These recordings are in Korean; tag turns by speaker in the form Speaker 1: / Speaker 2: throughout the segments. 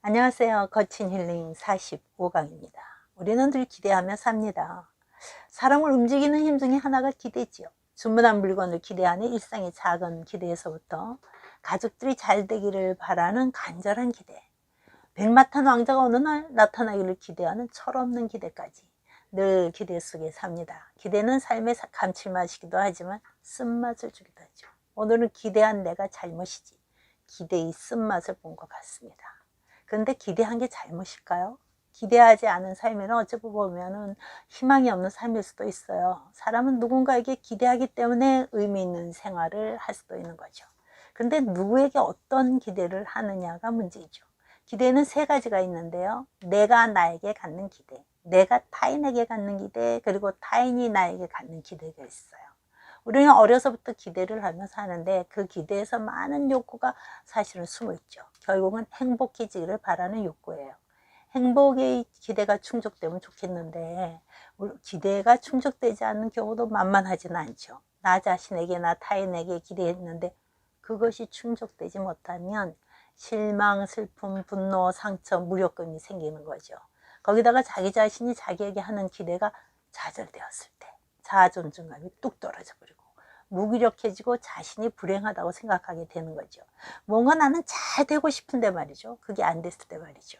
Speaker 1: 안녕하세요. 거친 힐링 45강입니다. 우리는 늘 기대하며 삽니다. 사람을 움직이는 힘 중에 하나가 기대지요. 주문한 물건을 기대하는 일상의 작은 기대에서부터 가족들이 잘 되기를 바라는 간절한 기대, 백마탄 왕자가 어느 날 나타나기를 기대하는 철없는 기대까지 늘 기대 속에 삽니다. 기대는 삶의 감칠맛이기도 하지만 쓴맛을 주기도 하죠. 오늘은 기대한 내가 잘못이지 기대의 쓴맛을 본 것 같습니다. 그런데 기대한 게 잘못일까요? 기대하지 않은 삶에는 어찌 보면은 희망이 없는 삶일 수도 있어요. 사람은 누군가에게 기대하기 때문에 의미 있는 생활을 할 수도 있는 거죠. 근데 누구에게 어떤 기대를 하느냐가 문제이죠. 기대는 세 가지가 있는데요. 내가 나에게 갖는 기대, 내가 타인에게 갖는 기대, 그리고 타인이 나에게 갖는 기대가 있어요. 우리는 어려서부터 기대를 하며 사는데 그 기대에서 많은 욕구가 사실은 숨어 있죠. 결국은 행복해지기를 바라는 욕구예요. 행복의 기대가 충족되면 좋겠는데 기대가 충족되지 않는 경우도 만만하지는 않죠. 나 자신에게나 타인에게 기대했는데 그것이 충족되지 못하면 실망, 슬픔, 분노, 상처, 무력감이 생기는 거죠. 거기다가 자기 자신이 자기에게 하는 기대가 좌절되었을 때 자아 존중감이 뚝 떨어져 버리고 무기력해지고 자신이 불행하다고 생각하게 되는 거죠. 뭔가 나는 잘 되고 싶은데 말이죠. 그게 안 됐을 때 말이죠.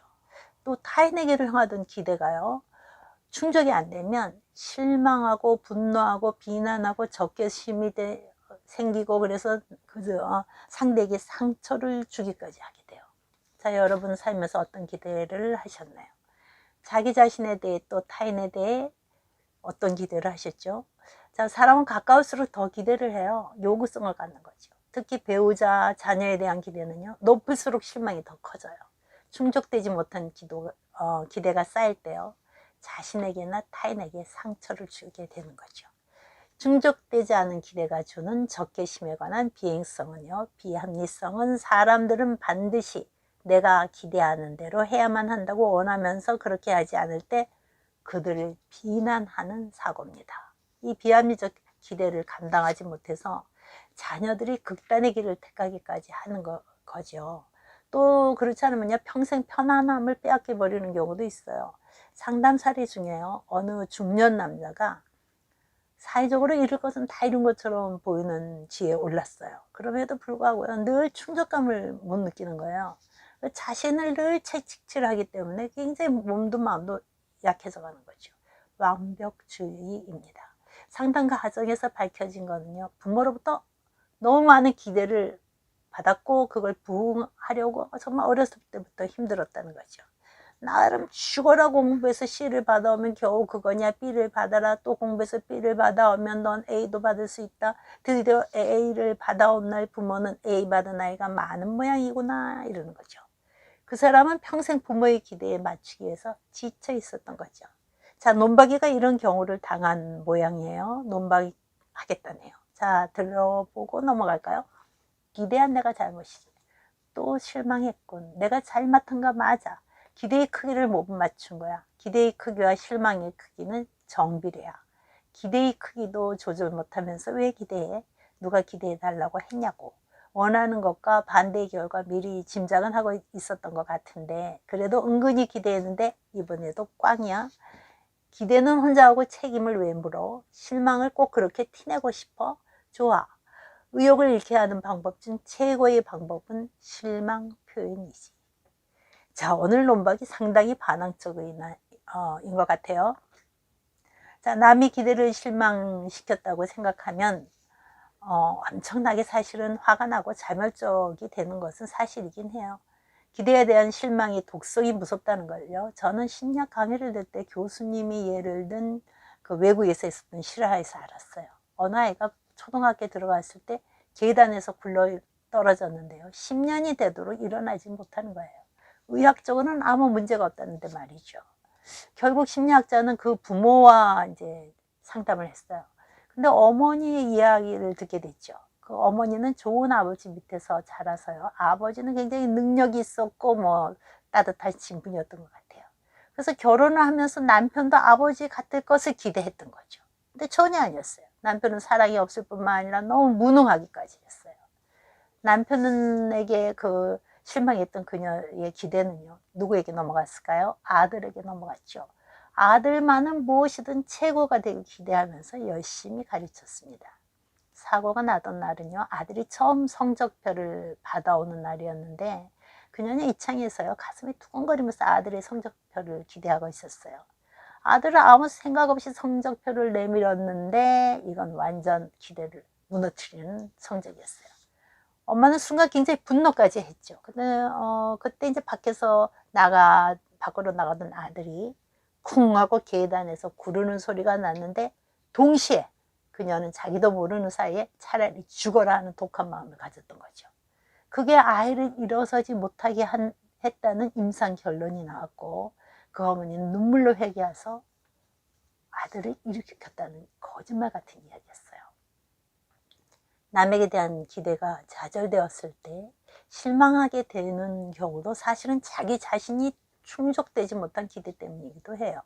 Speaker 1: 또 타인에게를 향하던 기대가요. 충족이 안 되면 실망하고 분노하고 비난하고 적개심이 생기고 그래서 상대에게 상처를 주기까지 하게 돼요. 자, 여러분 살면서 어떤 기대를 하셨나요? 자기 자신에 대해 또 타인에 대해 어떤 기대를 하셨죠? 자, 사람은 가까울수록 더 기대를 해요. 요구성을 갖는 거죠. 특히 배우자, 자녀에 대한 기대는요. 높을수록 실망이 더 커져요. 충족되지 못한 기대가 쌓일 때요. 자신에게나 타인에게 상처를 주게 되는 거죠. 충족되지 않은 기대가 주는 적개심에 관한 비행성은요. 비합리성은 사람들은 반드시 내가 기대하는 대로 해야만 한다고 원하면서 그렇게 하지 않을 때 그들을 비난하는 사고입니다. 이 비합리적 기대를 감당하지 못해서 자녀들이 극단의 길을 택하기까지 하는 거죠. 또 그렇지 않으면요, 평생 편안함을 빼앗겨 버리는 경우도 있어요. 상담 사례 중에요, 어느 중년 남자가 사회적으로 이룰 것은 다 이룬 것처럼 보이는 지에 올랐어요. 그럼에도 불구하고요, 늘 충족감을 못 느끼는 거예요. 자신을 늘 채찍질하기 때문에 굉장히 몸도 마음도 약해져 가는 거죠. 완벽주의입니다. 상담 과정에서 밝혀진 거는요, 부모로부터 너무 많은 기대를 받았고 그걸 부응하려고 정말 어렸을 때부터 힘들었다는 거죠. 나름 죽어라 공부해서 C를 받아오면 겨우 그거냐, B를 받아라, 또 공부해서 B를 받아오면 넌 A도 받을 수 있다. 드디어 A를 받아온 날 부모는 A 받은 아이가 많은 모양이구나, 이러는 거죠. 그 사람은 평생 부모의 기대에 맞추기 위해서 지쳐 있었던 거죠. 자, 논박이가 이런 경우를 당한 모양이에요. 논박이 하겠다네요. 자, 들어보고 넘어갈까요? 기대한 내가 잘못이지. 또 실망했군. 내가 잘못한 거 맞아. 기대의 크기를 못 맞춘 거야. 기대의 크기와 실망의 크기는 정비례야. 기대의 크기도 조절 못하면서 왜 기대해? 누가 기대해 달라고 했냐고. 원하는 것과 반대의 결과 미리 짐작은 하고 있었던 것 같은데 그래도 은근히 기대했는데 이번에도 꽝이야. 기대는 혼자 하고 책임을 왜 물어? 실망을 꼭 그렇게 티내고 싶어? 좋아. 의욕을 잃게 하는 방법 중 최고의 방법은 실망 표현이지. 자, 오늘 논박이 상당히 반항적인 것 같아요. 자, 남이 기대를 실망시켰다고 생각하면 엄청나게 사실은 화가 나고 자멸적이 되는 것은 사실이긴 해요. 기대에 대한 실망이 독성이 무섭다는 걸요. 저는 심리학 강의를 들 때 교수님이 예를 든 그 외국에서 있었던 실화에서 알았어요. 어느 아이가 초등학교에 들어갔을 때 계단에서 굴러 떨어졌는데요. 10년이 되도록 일어나지 못하는 거예요. 의학적으로는 아무 문제가 없다는데 말이죠. 결국 심리학자는 그 부모와 이제 상담을 했어요. 근데 어머니의 이야기를 듣게 됐죠. 그 어머니는 좋은 아버지 밑에서 자라서요. 아버지는 굉장히 능력이 있었고 뭐 따뜻한 친분이었던 것 같아요. 그래서 결혼을 하면서 남편도 아버지 같을 것을 기대했던 거죠. 근데 전혀 아니었어요. 남편은 사랑이 없을 뿐만 아니라 너무 무능하기까지 했어요. 남편에게 그 실망했던 그녀의 기대는요, 누구에게 넘어갔을까요? 아들에게 넘어갔죠. 아들만은 무엇이든 최고가 되길 기대하면서 열심히 가르쳤습니다. 사고가 나던 날은요, 아들이 처음 성적표를 받아오는 날이었는데 그녀는 이창에서요, 가슴이 두근거리면서 아들의 성적표를 기대하고 있었어요. 아들은 아무 생각 없이 성적표를 내밀었는데 이건 완전 기대를 무너뜨리는 성적이었어요. 엄마는 순간 굉장히 분노까지 했죠. 근데 그때 이제 밖으로 나가던 아들이 쿵 하고 계단에서 구르는 소리가 났는데 동시에 그녀는 자기도 모르는 사이에 차라리 죽어라 하는 독한 마음을 가졌던 거죠. 그게 아이를 일어서지 못하게 했다는 임상 결론이 나왔고, 그 어머니는 눈물로 회개해서 아들을 일으켰다는 거짓말 같은 이야기였어요. 남에게 대한 기대가 좌절되었을 때 실망하게 되는 경우도 사실은 자기 자신이 충족되지 못한 기대 때문이기도 해요.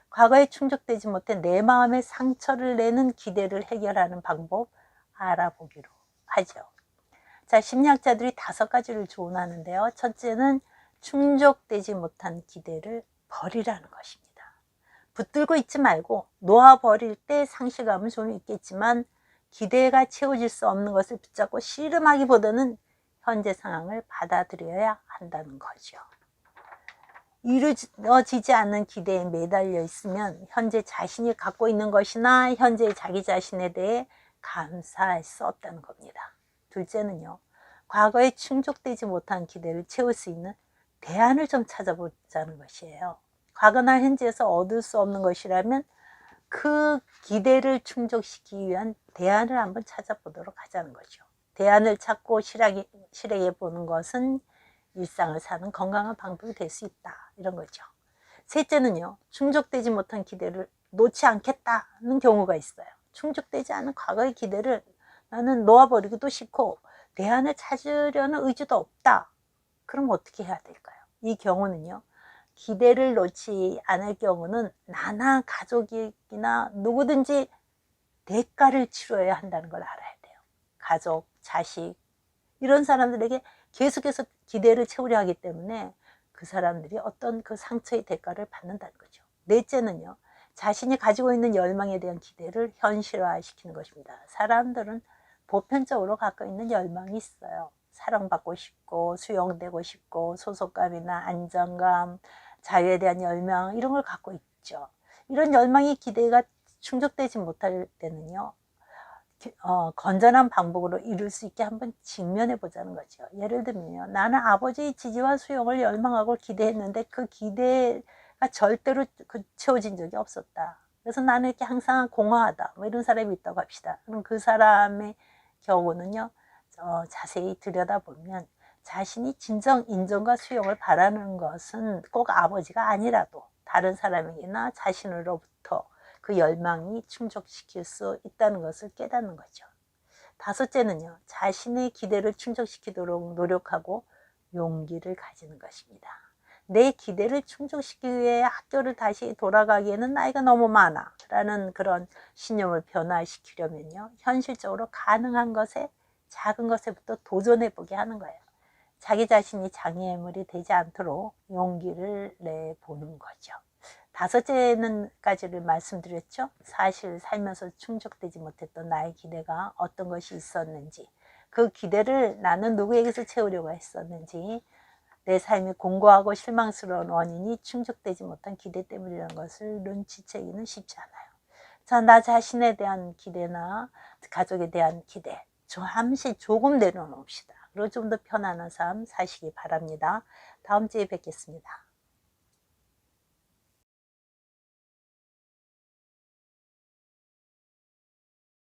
Speaker 1: 과거에 충족되지 못해 내 마음에 상처를 내는 기대를 해결하는 방법 알아보기로 하죠. 자, 심리학자들이 5가지를 조언하는데요. 첫째는 충족되지 못한 기대를 버리라는 것입니다. 붙들고 있지 말고 놓아버릴 때 상실감은 좀 있겠지만 기대가 채워질 수 없는 것을 붙잡고 씨름하기보다는 현재 상황을 받아들여야 한다는 거죠. 이루어지지 않는 기대에 매달려 있으면 현재 자신이 갖고 있는 것이나 현재 자기 자신에 대해 감사할 수 없다는 겁니다. 둘째는요, 과거에 충족되지 못한 기대를 채울 수 있는 대안을 좀 찾아보자는 것이에요. 과거나 현재에서 얻을 수 없는 것이라면 그 기대를 충족시키기 위한 대안을 한번 찾아보도록 하자는 거죠. 대안을 찾고 실행해 보는 것은 일상을 사는 건강한 방법이 될 수 있다, 이런 거죠. 셋째는요, 충족되지 못한 기대를 놓지 않겠다는 경우가 있어요. 충족되지 않은 과거의 기대를 나는 놓아버리기도 싫고 대안을 찾으려는 의지도 없다. 그럼 어떻게 해야 될까요? 이 경우는요, 기대를 놓지 않을 경우는 나나 가족이나 누구든지 대가를 치러야 한다는 걸 알아야 돼요. 가족, 자식, 이런 사람들에게 계속해서 기대를 채우려 하기 때문에 그 사람들이 어떤 그 상처의 대가를 받는다는 거죠. 넷째는요, 자신이 가지고 있는 열망에 대한 기대를 현실화시키는 것입니다. 사람들은 보편적으로 갖고 있는 열망이 있어요. 사랑받고 싶고 수용되고 싶고 소속감이나 안정감, 자유에 대한 열망, 이런 걸 갖고 있죠. 이런 열망의 기대가 충족되지 못할 때는요, 건전한 방법으로 이룰 수 있게 한번 직면해 보자는 거죠. 예를 들면요, 나는 아버지의 지지와 수용을 열망하고 기대했는데 그 기대가 절대로 채워진 적이 없었다. 그래서 나는 이렇게 항상 공허하다, 뭐 이런 사람이 있다고 합시다. 그럼 그 사람의 경우는요, 자세히 들여다보면 자신이 진정 인정과 수용을 바라는 것은 꼭 아버지가 아니라도 다른 사람에게나 자신으로부터 그 열망이 충족시킬 수 있다는 것을 깨닫는 거죠. 다섯째는요, 자신의 기대를 충족시키도록 노력하고 용기를 가지는 것입니다. 내 기대를 충족시키기 위해 학교를 다시 돌아가기에는 나이가 너무 많아 라는 그런 신념을 변화시키려면요, 현실적으로 가능한 것에, 작은 것에부터 도전해 보게 하는 거예요. 자기 자신이 장애물이 되지 않도록 용기를 내보는 거죠. 5가지를 말씀드렸죠. 사실 살면서 충족되지 못했던 나의 기대가 어떤 것이 있었는지, 그 기대를 나는 누구에게서 채우려고 했었는지, 내 삶이 공고하고 실망스러운 원인이 충족되지 못한 기대 때문이라는 것을 눈치채기는 쉽지 않아요. 자, 나 자신에 대한 기대나 가족에 대한 기대 잠시 조금 내려놓읍시다. 그리고 좀 더 편안한 삶 사시기 바랍니다. 다음 주에 뵙겠습니다.